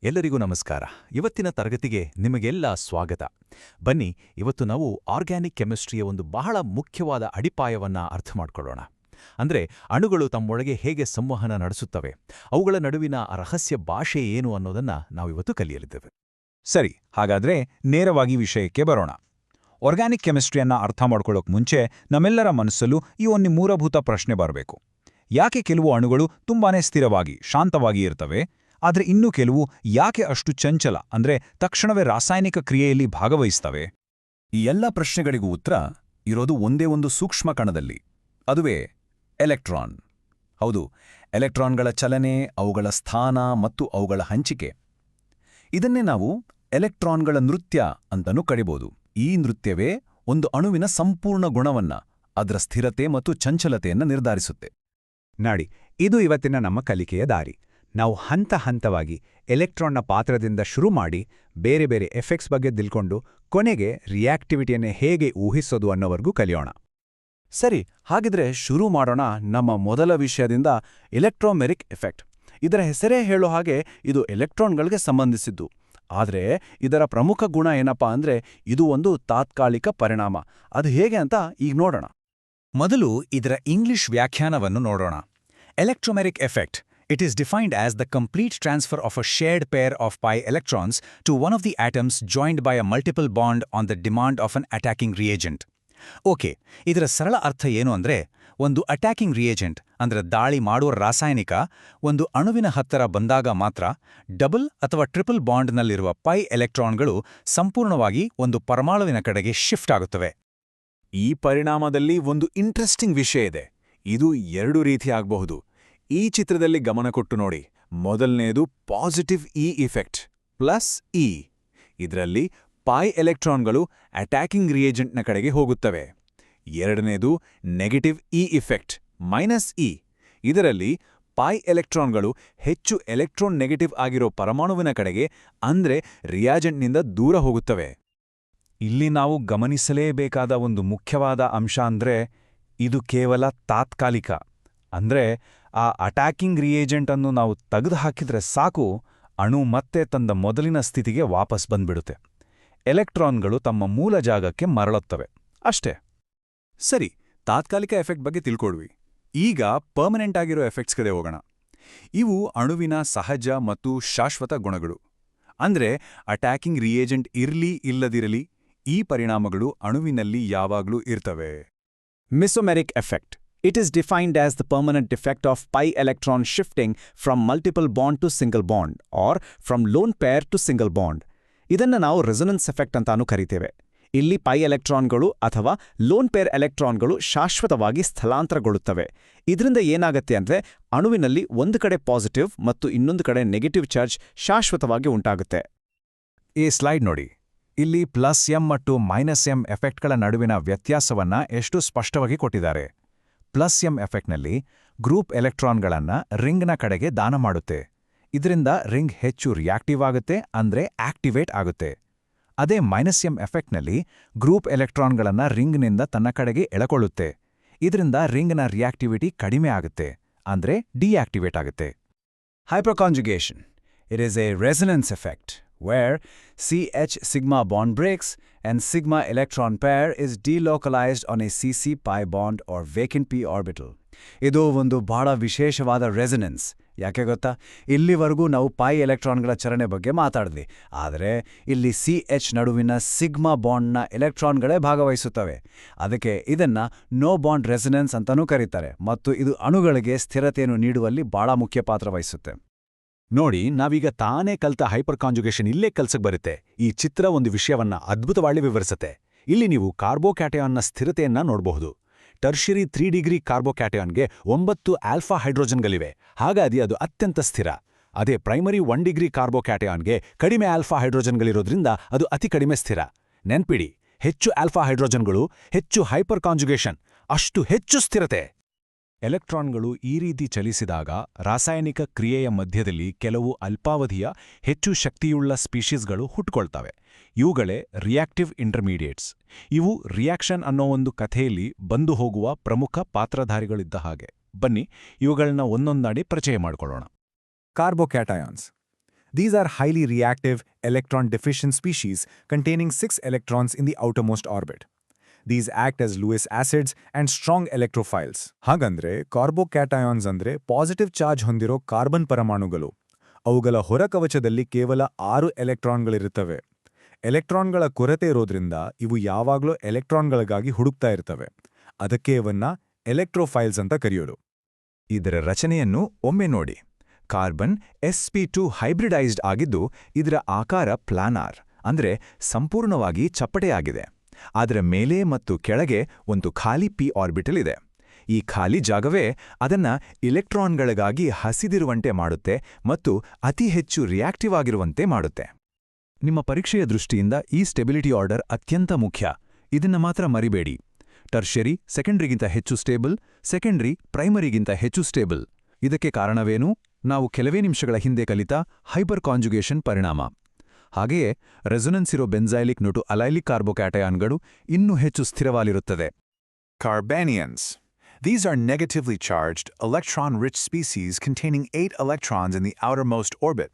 ಎಲ್ಲರಿಗೂ ನಮಸ್ಕಾರ. ಇವತ್ತಿನ ತರಗತಿಗೆ ನಿಮಗೆಲ್ಲ ಸ್ವಾಗತ. ಬನ್ನಿ, ಇವತ್ತು ನಾವು ಆರ್ಗ್ಯಾನಿಕ್ ಕೆಮಿಸ್ಟ್ರಿಯ ಒಂದು ಬಹಳ ಮುಖ್ಯವಾದ ಅಡಿಪಾಯವನ್ನ ಅರ್ಥ ಮಾಡ್ಕೊಳ್ಳೋಣ. ಅಂದ್ರೆ ಅಣುಗಳು ತಮ್ಮೊಳಗೆ ಹೇಗೆ ಸಂವಹನ ನಡೆಸುತ್ತವೆ, ಅವುಗಳ ನಡುವಿನ ರಹಸ್ಯ ಭಾಷೆ ಏನು ಅನ್ನೋದನ್ನ ನಾವಿವತ್ತು ಕಲಿಯಲಿದ್ದೇವೆ. ಸರಿ, ಹಾಗಾದ್ರೆ ನೇರವಾಗಿ ವಿಷಯಕ್ಕೆ ಬರೋಣ. ಆರ್ಗ್ಯಾನಿಕ್ ಕೆಮಿಸ್ಟ್ರಿಯನ್ನ ಅರ್ಥ ಮಾಡ್ಕೊಳ್ಳೋಕ್ ಮುಂಚೆ ನಮ್ಮೆಲ್ಲರ ಮನಸ್ಸಲ್ಲೂ ಈ ಒಂದು ಮೂಲಭೂತ ಪ್ರಶ್ನೆ ಬರಬೇಕು. ಯಾಕೆ ಕೆಲವು ಅಣುಗಳು ತುಂಬಾನೇ ಸ್ಥಿರವಾಗಿ, ಶಾಂತವಾಗಿ ಇರ್ತವೆ, ಆದರೆ ಇನ್ನೂ ಕೆಲವು ಯಾಕೆ ಅಷ್ಟು ಚಂಚಲ, ಅಂದ್ರೆ ತಕ್ಷಣವೇ ರಾಸಾಯನಿಕ ಕ್ರಿಯೆಯಲ್ಲಿ ಭಾಗವಹಿಸ್ತವೆ? ಈ ಎಲ್ಲ ಪ್ರಶ್ನೆಗಳಿಗೂ ಉತ್ತರ ಇರೋದು ಒಂದೇ ಒಂದು ಸೂಕ್ಷ್ಮ ಕಣದಲ್ಲಿ, ಅದುವೇ ಎಲೆಕ್ಟ್ರಾನ್. ಹೌದು, ಎಲೆಕ್ಟ್ರಾನ್ಗಳ ಚಲನೆ, ಅವುಗಳ ಸ್ಥಾನ ಮತ್ತು ಅವುಗಳ ಹಂಚಿಕೆ. ಇದನ್ನೇ ನಾವು ಎಲೆಕ್ಟ್ರಾನ್ಗಳ ನೃತ್ಯ ಅಂತನೂ ಕರಿಬೋದು. ಈ ನೃತ್ಯವೇ ಒಂದು ಅಣುವಿನ ಸಂಪೂರ್ಣ ಗುಣವನ್ನ, ಅದರ ಸ್ಥಿರತೆ ಮತ್ತು ಚಂಚಲತೆಯನ್ನು ನಿರ್ಧರಿಸುತ್ತೆ. ನಾಡಿ, ಇದು ಇವತ್ತಿನ ನಮ್ಮ ಕಲಿಕೆಯ ದಾರಿ. ನಾವು ಹಂತ ಹಂತವಾಗಿ ಎಲೆಕ್ಟ್ರಾನ್ನ ಪಾತ್ರದಿಂದ ಶುರು ಮಾಡಿ ಬೇರೆ ಬೇರೆ ಎಫೆಕ್ಟ್ಸ್ ಬಗ್ಗೆ ತಿಳ್ಕೊಂಡು ಕೊನೆಗೆ ರಿಯಾಕ್ಟಿವಿಟಿಯನ್ನೇ ಹೇಗೆ ಊಹಿಸೋದು ಅನ್ನೋವರೆಗೂ ಕಲಿಯೋಣ. ಸರಿ, ಹಾಗಿದ್ರೆ ಶುರು ಮಾಡೋಣ ನಮ್ಮ ಮೊದಲ ವಿಷಯದಿಂದ, ಎಲೆಕ್ಟ್ರೋಮೆರಿಕ್ ಎಫೆಕ್ಟ್. ಇದರ ಹೆಸರೇ ಹೇಳೋ ಹಾಗೆ ಇದು ಎಲೆಕ್ಟ್ರಾನ್ಗಳಿಗೆ ಸಂಬಂಧಿಸಿದ್ದು. ಆದರೆ ಇದರ ಪ್ರಮುಖ ಗುಣ ಏನಪ್ಪಾ ಅಂದ್ರೆ, ಇದು ಒಂದು ತಾತ್ಕಾಲಿಕ ಪರಿಣಾಮ. ಅದು ಹೇಗೆ ಅಂತ ಈಗ ನೋಡೋಣ. ಮೊದಲು ಇದರ ಇಂಗ್ಲಿಷ್ ವ್ಯಾಖ್ಯಾನವನ್ನು ನೋಡೋಣ. ಎಲೆಕ್ಟ್ರೋಮೆರಿಕ್ effect. It is defined as the complete transfer of a shared pair of pi electrons to one of the atoms joined by a multiple bond on the demand of an attacking reagent. Okay, ಇದರ ಸರಳ ಅರ್ಥ ಏನು ಅಂದ್ರೆ, ಒಂದು attacking reagent ಅಂದ್ರೆ ದಾಳಿ ಮಾಡುವ ರಾಸಾಯನಿಕ ಒಂದು ಅಣುವಿನ ಹತ್ತಿರ ಬಂದಾಗ ಮಾತ್ರ ಡಬಲ್ ಅಥವಾ ಟ್ರಿಪಲ್ ಬಾಂಡ್ನಲ್ಲಿರುವ ಪೈ ಎಲೆಕ್ಟ್ರಾನ್ಗಳು ಸಂಪೂರ್ಣವಾಗಿ ಒಂದು ಪರಮಾಣುವಿನ ಕಡೆಗೆ ಶಿಫ್ಟ್ ಆಗುತ್ತವೆ. ಈ ಪರಿಣಾಮದಲ್ಲಿ ಒಂದು ಇಂಟ್ರೆಸ್ಟಿಂಗ್ ವಿಷಯ ಇದೆ. ಇದು ಎರಡು ರೀತಿ ಆಗಬಹುದು. ಈ ಚಿತ್ರದಲ್ಲಿ ಗಮನ ಕೊಟ್ಟು ನೋಡಿ. ಮೊದಲನೇದು positive E effect, plus E. ಇದರಲ್ಲಿ ಪೈ ಎಲೆಕ್ಟ್ರಾನ್ಗಳು ಅಟ್ಯಾಕಿಂಗ್ ರಿಯೇಜೆಂಟ್ನ ಕಡೆಗೆ ಹೋಗುತ್ತವೆ. ಎರಡನೇದು negative E effect, minus E. ಇದರಲ್ಲಿ ಪೈ ಎಲೆಕ್ಟ್ರಾನ್ಗಳು ಹೆಚ್ಚು ಎಲೆಕ್ಟ್ರಾನ್ ನೆಗೆಟಿವ್ ಆಗಿರೋ ಪರಮಾಣುವಿನ ಕಡೆಗೆ, ಅಂದ್ರೆ ರಿಯಾಜೆಂಟ್ನಿಂದ ದೂರ ಹೋಗುತ್ತವೆ. ಇಲ್ಲಿ ನಾವು ಗಮನಿಸಲೇಬೇಕಾದ ಒಂದು ಮುಖ್ಯವಾದ ಅಂಶ ಅಂದ್ರೆ, ಇದು ಕೇವಲ ತಾತ್ಕಾಲಿಕ. ಅಂದ್ರೆ ಆ ಅಟ್ಯಾಕಿಂಗ್ ರಿಯೇಜೆಂಟ್ ಅನ್ನು ನಾವು ತೆಗೆದುಹಾಕಿದ್ರೆ ಸಾಕು, ಅಣು ಮತ್ತೆ ತನ್ನ ಮೊದಲಿನ ಸ್ಥಿತಿಗೆ ವಾಪಸ್ ಬಂದ್ಬಿಡುತ್ತೆ. ಎಲೆಕ್ಟ್ರಾನ್ಗಳು ತಮ್ಮ ಮೂಲ ಜಾಗಕ್ಕೆ ಮರಳುತ್ತವೆ ಅಷ್ಟೇ. ಸರಿ, ತಾತ್ಕಾಲಿಕ ಎಫೆಕ್ಟ್ ಬಗ್ಗೆ ತಿಳ್ಕೊಡ್ವಿ. ಈಗ ಪರ್ಮನೆಂಟ್ ಆಗಿರೋ ಎಫೆಕ್ಟ್ಸ್ ಕಡೆ ಹೋಗೋಣ. ಇವು ಅಣುವಿನ ಸಹಜ ಮತ್ತು ಶಾಶ್ವತ ಗುಣಗಳು. ಅಂದ್ರೆ ಅಟ್ಯಾಕಿಂಗ್ ರಿಯೇಜೆಂಟ್ ಇರ್ಲಿ ಇಲ್ಲದಿರಲಿ, ಈ ಪರಿಣಾಮಗಳು ಅಣುವಿನಲ್ಲಿ ಯಾವಾಗ್ಲೂ ಇರ್ತವೆ. Mesomeric effect. It is defined as the permanent effect of pi electron shifting from multiple bond to single bond or from lone pair to single bond. ಇದನ್ನು ನಾವು ರೆಸೊನೆನ್ಸ್ ಎಫೆಕ್ಟ್ ಅಂತಾನೂ ಕರಿತೇವೆ. ಇಲ್ಲಿ ಪೈ ಎಲೆಕ್ಟ್ರಾನ್ಗಳು ಅಥವಾ ಲೋನ್ ಪೇರ್ ಎಲೆಕ್ಟ್ರಾನ್ಗಳು ಶಾಶ್ವತವಾಗಿ ಸ್ಥಳಾಂತರಗೊಳ್ಳುತ್ತವೆ. ಇದರಿಂದ ಏನಾಗುತ್ತೆ ಅಂದ್ರೆ, ಅಣುವಿನಲ್ಲಿ ಒಂದು ಕಡೆ ಪಾಸಿಟಿವ್ ಮತ್ತು ಇನ್ನೊಂದು ಕಡೆ ನೆಗೆಟಿವ್ ಚಾರ್ಜ್ ಶಾಶ್ವತವಾಗಿ ಉಂಟಾಗುತ್ತೆ. ಈ ಸ್ಲೈಡ್ ನೋಡಿ. ಇಲ್ಲಿ ಪ್ಲಸ್ ಎಂ ಮತ್ತು ಮೈನಸ್ ಎಂ ಎಫೆಕ್ಟ್ಗಳ ನಡುವಿನ ವ್ಯತ್ಯಾಸವನ್ನ ಎಷ್ಟು ಸ್ಪಷ್ಟವಾಗಿ ಕೊಟ್ಟಿದ್ದಾರೆ. ಪ್ಲಸ್ ಎಂ ಎಫೆಕ್ಟ್ನಲ್ಲಿ ಗ್ರೂಪ್ ಎಲೆಕ್ಟ್ರಾನ್ಗಳನ್ನ ರಿಂಗ್ನ ಕಡೆಗೆ ದಾನ ಮಾಡುತ್ತೆ. ಇದರಿಂದ ರಿಂಗ್ ಹೆಚ್ಚು ರಿಯಾಕ್ಟಿವ್ ಆಗುತ್ತೆ, ಅಂದ್ರೆ ಆಕ್ಟಿವೇಟ್ ಆಗುತ್ತೆ. ಅದೇ ಮೈನಸ್ ಎಂ ಎಫೆಕ್ಟ್ನಲ್ಲಿ ಗ್ರೂಪ್ ಎಲೆಕ್ಟ್ರಾನ್ಗಳನ್ನ ರಿಂಗ್ನಿಂದ ತನ್ನ ಕಡೆಗೆ ಎಳಕೊಳ್ಳುತ್ತೆ. ಇದರಿಂದ ರಿಂಗ್ನ ರಿಯಾಕ್ಟಿವಿಟಿ ಕಡಿಮೆ ಆಗುತ್ತೆ, ಅಂದ್ರೆ ಡಿಆಕ್ಟಿವೇಟ್ ಆಗುತ್ತೆ. Hyperconjugation. It is a resonance effect where CH sigma bond breaks and sigma electron pair is delocalized on a CC pi bond or vacant p orbital. ಇದು ಒಂದು ಬಹಳ ವಿಶೇಷವಾದ ರೆಸೊನೆನ್ಸ್. ಯಾಕೆ ಗೊತ್ತಾ? ಇಲ್ಲಿವರೆಗೂ ನಾವು ಪೈ ಎಲೆಕ್ಟ್ರಾನ್ಗಳ ಚಲನೆ ಬಗ್ಗೆ ಮಾತಾಡಿದ್ವಿ, ಆದರೆ ಇಲ್ಲಿ CH ನಡುವಿನ ಸಿಗ್ಮಾ ಬಾಂಡ್ನ ಎಲೆಕ್ಟ್ರಾನ್ಗಳೇ ಭಾಗವಹಿಸುತ್ತವೆ. ಅದಕ್ಕೆ ಇದನ್ನ ನೋ ಬಾಂಡ್ ರೆಸೊನೆನ್ಸ್ ಅಂತಾನೂ ಕರೀತಾರೆ, ಮತ್ತು ಇದು ಅಣುಗಳಿಗೆ ಸ್ಥಿರತೆಯನ್ನು ನೀಡುವಲ್ಲಿ ಬಹಳ ಮುಖ್ಯ ಪಾತ್ರ ವಹಿಸುತ್ತೆ. ನೋಡಿ, ನಾವೀಗ ತಾನೇ ಕಲ್ತ ಹೈಪರ್ ಕಾಂಜುಗೇಷನ್ ಇಲ್ಲೇ ಕೆಲ್ಸಕ್ಕೆ ಬರುತ್ತೆ. ಈ ಚಿತ್ರ ಒಂದು ವಿಷಯವನ್ನ ಅದ್ಭುತವಾಗಿ ವಿವರಿಸುತ್ತೆ. ಇಲ್ಲಿ ನೀವು ಕಾರ್ಬೋಕ್ಯಾಟಯಾನ್ನ ಸ್ಥಿರತೆಯನ್ನ ನೋಡಬಹುದು. ಟರ್ಷರಿ 3 ಡಿಗ್ರಿ ಕಾರ್ಬೋಕ್ಯಾಟಯಾನ್ಗೆ 9 ಆಲ್ಫಾ ಹೈಡ್ರೋಜನ್ಗಳಿವೆ, ಹಾಗಾಗಿ ಅದು ಅತ್ಯಂತ ಸ್ಥಿರ. ಅದೇ ಪ್ರೈಮರಿ 1 ಡಿಗ್ರಿ ಕಾರ್ಬೋಕ್ಯಾಟಯಾನ್ಗೆ ಕಡಿಮೆ ಆಲ್ಫಾ ಹೈಡ್ರೋಜನ್ಗಳಿರೋದ್ರಿಂದ ಅದು ಅತಿ ಕಡಿಮೆ ಸ್ಥಿರ. ನೆನ್ಪಿಡಿ, ಹೆಚ್ಚು ಆಲ್ಫಾ ಹೈಡ್ರೋಜನ್ಗಳು ಹೆಚ್ಚು ಹೈಪರ್ ಕಾಂಜುಗೇಷನ್, ಅಷ್ಟು ಹೆಚ್ಚು ಸ್ಥಿರತೆ. ಎಲೆಕ್ಟ್ರಾನ್ಗಳು ಈ ರೀತಿ ಚಲಿಸಿದಾಗ ರಾಸಾಯನಿಕ ಕ್ರಿಯೆಯ ಮಧ್ಯದಲ್ಲಿ ಕೆಲವು ಅಲ್ಪಾವಧಿಯ ಹೆಚ್ಚು ಶಕ್ತಿಯುಳ್ಳ ಸ್ಪೀಷೀಸ್ಗಳು ಹುಟ್ಟುಕೊಳ್ತವೆ. ಇವುಗಳೇ ರಿಯಾಕ್ಟಿವ್ ಇಂಟರ್ಮೀಡಿಯೇಟ್ಸ್. ಇವು ರಿಯಾಕ್ಷನ್ ಅನ್ನೋ ಒಂದು ಕಥೆಯಲ್ಲಿ ಬಂದು ಹೋಗುವ ಪ್ರಮುಖ ಪಾತ್ರಧಾರಿಗಳಿದ್ದ ಹಾಗೆ. ಬನ್ನಿ, ಇವುಗಳನ್ನ ಒಂದೊಂದಾಡಿ ಪರಿಚಯ ಮಾಡಿಕೊಳ್ಳೋಣ. ಕಾರ್ಬೋಕ್ಯಾಟಯಾನ್ಸ್. These are highly reactive, electron-deficient species containing 6 electrons in the outermost orbit. These act as Lewis acids and strong electrophiles. ಹಾಗಂದ್ರೆ ಕಾರ್ಬೋಕ್ಯಾಟಯಾನ್ಸ್ ಅಂದ್ರೆ ಪಾಸಿಟಿವ್ ಚಾರ್ಜ್ ಹೊಂದಿರೋ ಕಾರ್ಬನ್ ಪರಮಾಣುಗಳು. ಅವುಗಳ ಹೊರಕವಚದಲ್ಲಿ ಕೇವಲ 6 ಎಲೆಕ್ಟ್ರಾನ್ಗಳಿರುತ್ತವೆ. ಎಲೆಕ್ಟ್ರಾನ್ಗಳ ಕೊರತೆ ಇರೋದ್ರಿಂದ ಇವು ಯಾವಾಗಲೂ ಎಲೆಕ್ಟ್ರಾನ್ಗಳಿಗಾಗಿ ಹುಡುಕ್ತಾ ಇರ್ತವೆ. ಅದಕ್ಕೆ ಇವನ್ನ ಎಲೆಕ್ಟ್ರೋಫೈಲ್ಸ್ ಅಂತ ಕರೆಯೋದು. ಇದರ ರಚನೆಯನ್ನು ಒಮ್ಮೆ ನೋಡಿ. ಕಾರ್ಬನ್ sp2 ಹೈಬ್ರಿಡೈಸ್ಡ್ ಆಗಿದ್ದು ಇದರ ಆಕಾರ ಪ್ಲಾನಾರ್ ಅಂದ್ರೆ ಸಂಪೂರ್ಣವಾಗಿ ಚಪ್ಪಟೆಯಾಗಿದೆ. ಅದರ ಮೇಲೆ ಮತ್ತು ಕೆಳಗೆ ಒಂದು ಖಾಲಿ ಪಿ ಆರ್ಬಿಟಲ್ ಇದೆ. ಈ ಖಾಲಿ ಜಾಗವೇ ಅದನ್ನ ಇಲೆಕ್ಟ್ರಾನ್ಗಳಿಗಾಗಿ ಹಸಿದಿರುವಂತೆ ಮಾಡುತ್ತೆ ಮತ್ತು ಅತಿ ಹೆಚ್ಚು ರಿಯಾಕ್ಟಿವ್ ಆಗಿರುವಂತೆ ಮಾಡುತ್ತೆ. ನಿಮ್ಮ ಪರೀಕ್ಷೆಯ ದೃಷ್ಟಿಯಿಂದ ಈ ಸ್ಟೆಬಿಲಿಟಿ ಆರ್ಡರ್ ಅತ್ಯಂತ ಮುಖ್ಯ. ಇದನ್ನ ಮಾತ್ರ ಮರಿಬೇಡಿ. ಟರ್ಷರಿ ಸೆಕೆಂಡ್ರಿಗಿಂತ ಹೆಚ್ಚು ಸ್ಟೇಬಲ್, ಸೆಕೆಂಡ್ರಿ ಪ್ರೈಮರಿಗಿಂತ ಹೆಚ್ಚು ಸ್ಟೇಬಲ್. ಇದಕ್ಕೆ ಕಾರಣವೇನು? ನಾವು ಕೆಲವೇ ನಿಮಿಷಗಳ ಹಿಂದೆ ಕಲಿತ ಹೈಪರ್ ಕಾಂಜುಗೇಷನ್ ಪರಿಣಾಮ. ಹಾಗೆಯೇ ರೆಸೊನೆನ್ಸ್ ಇರೋ ಬೆಂಜೈಲಿಕ್ ನೋಟು ಅಲೈಲಿಕ್ ಕಾರ್ಬೋಕ್ಯಾಟಯಾನ್ಗಳು ಇನ್ನೂ ಹೆಚ್ಚು ಸ್ಥಿರವಾಗಿರುತ್ತದೆ. Carbanions. These are negatively charged, electron-rich species containing 8 electrons in the outermost orbit.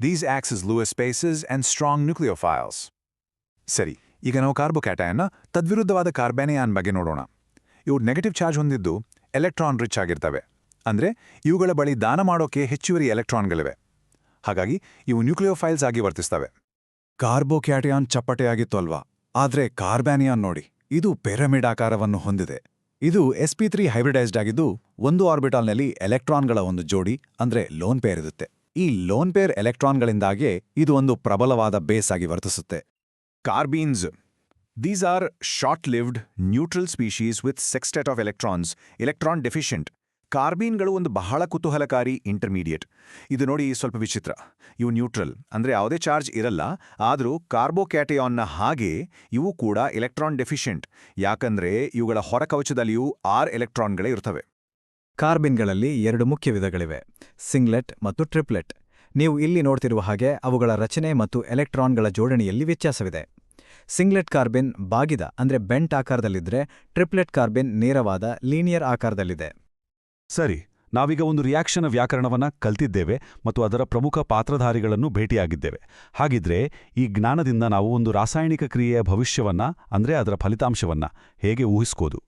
These act as Lewis bases and strong nucleophiles. ಸರಿ, ಈಗ ನಾವು ಕಾರ್ಬೋಕ್ಯಾಟಯನ್ನ ತದ್ವಿರುದ್ಧವಾದ ಕಾರ್ಬ್ಯಾನಿಯಾನ್ ಬಗ್ಗೆ ನೋಡೋಣ. ಇವು ನೆಗೆಟಿವ್ ಚಾರ್ಜ್ ಹೊಂದಿದ್ದು ಎಲೆಕ್ಟ್ರಾನ್ ರಿಚ್ ಆಗಿರ್ತವೆ. ಅಂದ್ರೆ ಇವುಗಳ ಬಳಿ ದಾನ ಮಾಡೋಕೆ ಹೆಚ್ಚುವರಿ ಎಲೆಕ್ಟ್ರಾನ್ಗಳಿವೆ. ಹಾಗಾಗಿ ಇವು ನ್ಯೂಕ್ಲಿಯೋಫೈಲ್ಸ್ ಆಗಿ ವರ್ತಿಸ್ತವೆ. ಕಾರ್ಬೋಕ್ಯಾಟಯಾನ್ ಚಪ್ಪಟೆಯಾಗಿತ್ತು ಅಲ್ವಾ? ಆದ್ರೆ ಕಾರ್ಬ್ಯಾನಿಯಾನ್ ನೋಡಿ, ಇದು ಪಿರಮಿಡ್ ಆಕಾರವನ್ನು ಹೊಂದಿದೆ. ಇದು sp3 ಹೈಬ್ರಿಡೈಸ್ಡ್ ಆಗಿದ್ದು ಒಂದು ಆರ್ಬಿಟಾಲ್ನಲ್ಲಿ ಎಲೆಕ್ಟ್ರಾನ್ಗಳ ಒಂದು ಜೋಡಿ ಅಂದ್ರೆ ಲೋನ್ ಪೇರ್ ಇರುತ್ತೆ. ಈ ಲೋನ್ ಪೇರ್ ಎಲೆಕ್ಟ್ರಾನ್ಗಳಿಂದಾಗೇ ಇದು ಒಂದು ಪ್ರಬಲವಾದ ಬೇಸ್ ಆಗಿ ವರ್ತಿಸುತ್ತೆ. Carbenes. These are short-lived, neutral species with sextet of electrons, electron deficient. ಕಾರ್ಬೀನ್ಗಳು ಒಂದು ಬಹಳ ಕುತೂಹಲಕಾರಿ ಇಂಟರ್ಮೀಡಿಯೇಟ್. ಇದು ನೋಡಿ ಸ್ವಲ್ಪ ವಿಚಿತ್ರ. ಇವು ನ್ಯೂಟ್ರಲ್ ಅಂದ್ರೆ ಯಾವುದೇ ಚಾರ್ಜ್ ಇರಲ್ಲ, ಆದರೂ ಕಾರ್ಬೋಕ್ಯಾಟಯಾನ್ನ ಹಾಗೆ ಇವು ಕೂಡ ಎಲೆಕ್ಟ್ರಾನ್ ಡೆಫಿಷಿಯೆಂಟ್. ಯಾಕಂದ್ರೆ ಇವುಗಳ ಹೊರಕವಚದಲ್ಲಿಯೂ 6 ಎಲೆಕ್ಟ್ರಾನ್ಗಳೇ ಇರ್ತವೆ. ಕಾರ್ಬಿನ್ಗಳಲ್ಲಿ 2 ಮುಖ್ಯ ವಿಧಗಳಿವೆ, ಸಿಂಗ್ಲೆಟ್ ಮತ್ತು ಟ್ರಿಪ್ಲೆಟ್. ನೀವು ಇಲ್ಲಿ ನೋಡ್ತಿರುವ ಹಾಗೆ ಅವುಗಳ ರಚನೆ ಮತ್ತು ಎಲೆಕ್ಟ್ರಾನ್ಗಳ ಜೋಡಣೆಯಲ್ಲಿ ವ್ಯತ್ಯಾಸವಿದೆ. ಸಿಂಗ್ಲೆಟ್ ಕಾರ್ಬಿನ್ ಬಾಗಿದ ಅಂದ್ರೆ ಬೆಂಟ್ ಆಕಾರದಲ್ಲಿದ್ರೆ, ಟ್ರಿಪ್ಲೆಟ್ ಕಾರ್ಬಿನ್ ನೇರವಾದ ಲೀನಿಯರ್ ಆಕಾರದಲ್ಲಿದೆ. ಸರಿ, ನಾವೀಗ ಒಂದು ರಿಯಾಕ್ಷನ್ ವ್ಯಾಕರಣವನ್ನ ಕಲ್ತಿದ್ದೇವೆ ಮತ್ತು ಅದರ ಪ್ರಮುಖ ಪಾತ್ರಧಾರಿಗಳನ್ನು ಭೇಟಿಯಾಗಿದ್ದೇವೆ. ಹಾಗಿದ್ರೆ ಈ ಜ್ಞಾನದಿಂದ ನಾವು ಒಂದು ರಾಸಾಯನಿಕ ಕ್ರಿಯೆಯ ಭವಿಷ್ಯವನ್ನ ಅಂದ್ರೆ ಅದರ ಫಲಿತಾಂಶವನ್ನ ಹೇಗೆ ಊಹಿಸ್ಕೋದು?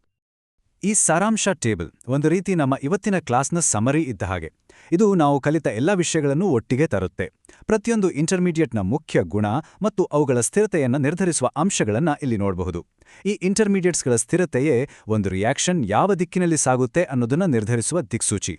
ಈ ಸಾರಾಂಶ ಟೇಬಲ್ ಒಂದು ರೀತಿ ನಮ್ಮ ಇವತ್ತಿನ ಕ್ಲಾಸ್ನ ಸಮರಿ ಇದ್ದ ಹಾಗೆ. ಇದು ನಾವು ಕಲಿತ ಎಲ್ಲ ವಿಷಯಗಳನ್ನು ಒಟ್ಟಿಗೆ ತರುತ್ತೆ. ಪ್ರತಿಯೊಂದು ಇಂಟರ್ಮೀಡಿಯೇಟ್ನ ಮುಖ್ಯ ಗುಣ ಮತ್ತು ಅವುಗಳ ಸ್ಥಿರತೆಯನ್ನು ನಿರ್ಧರಿಸುವ ಅಂಶಗಳನ್ನ ಇಲ್ಲಿ ನೋಡಬಹುದು. ಈ ಇಂಟರ್ಮೀಡಿಯೇಟ್ಸ್ಗಳ ಸ್ಥಿರತೆಯೇ ಒಂದು ರಿಯಾಕ್ಷನ್ ಯಾವ ದಿಕ್ಕಿನಲ್ಲಿ ಸಾಗುತ್ತೆ ಅನ್ನೋದನ್ನ ನಿರ್ಧರಿಸುವ ದಿಕ್ಸೂಚಿ.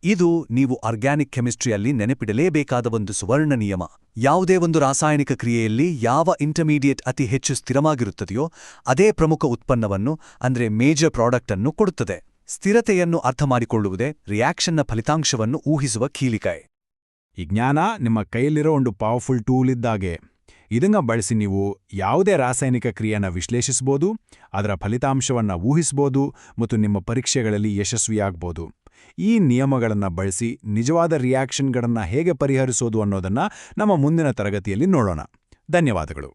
ಇದು ನೀವು ಆರ್ಗ್ಯಾನಿಕ್ ಕೆಮಿಸ್ಟ್ರಿಯಲ್ಲಿ ನೆನಪಿಡಲೇಬೇಕಾದ ಒಂದು ಸುವರ್ಣ ನಿಯಮ. ಯಾವುದೇ ಒಂದು ರಾಸಾಯನಿಕ ಕ್ರಿಯೆಯಲ್ಲಿ ಯಾವ ಇಂಟರ್ಮೀಡಿಯೇಟ್ ಅತಿ ಹೆಚ್ಚು ಸ್ಥಿರವಾಗಿರುತ್ತದೆಯೋ ಅದೇ ಪ್ರಮುಖ ಉತ್ಪನ್ನವನ್ನು ಅಂದ್ರೆ ಮೇಜರ್ ಪ್ರಾಡಕ್ಟ್ ಅನ್ನು ಕೊಡುತ್ತದೆ. ಸ್ಥಿರತೆಯನ್ನು ಅರ್ಥಮಾಡಿಕೊಳ್ಳುವುದೇ ರಿಯಾಕ್ಷನ್ನ ಫಲಿತಾಂಶವನ್ನು ಊಹಿಸುವ ಕೀಲಿಕಾಯಿ. ಈ ಜ್ಞಾನ ನಿಮ್ಮ ಕೈಯಲ್ಲಿರೋ ಒಂದು ಪವರ್ಫುಲ್ ಟೂಲ್ ಇದ್ದಾಗೆ. ಇದನ್ನ ಬಳಸಿ ನೀವು ಯಾವುದೇ ರಾಸಾಯನಿಕ ಕ್ರಿಯೆಯನ್ನು ವಿಶ್ಲೇಷಿಸಬಹುದು, ಅದರ ಫಲಿತಾಂಶವನ್ನು ಊಹಿಸಬಹುದು ಮತ್ತು ನಿಮ್ಮ ಪರೀಕ್ಷೆಗಳಲ್ಲಿ ಯಶಸ್ವಿಯಾಗಬಹುದು. ಈ ನಿಯಮಗಳನ್ನು ಬಳಸಿ ನಿಜವಾದ ರಿಯಾಕ್ಷನ್ಗಳನ್ನು ಹೇಗೆ ಪರಿಹರಿಸೋದು ಅನ್ನೋದನ್ನ ನಮ್ಮ ಮುಂದಿನ ತರಗತಿಯಲ್ಲಿ ನೋಡೋಣ. ಧನ್ಯವಾದಗಳು.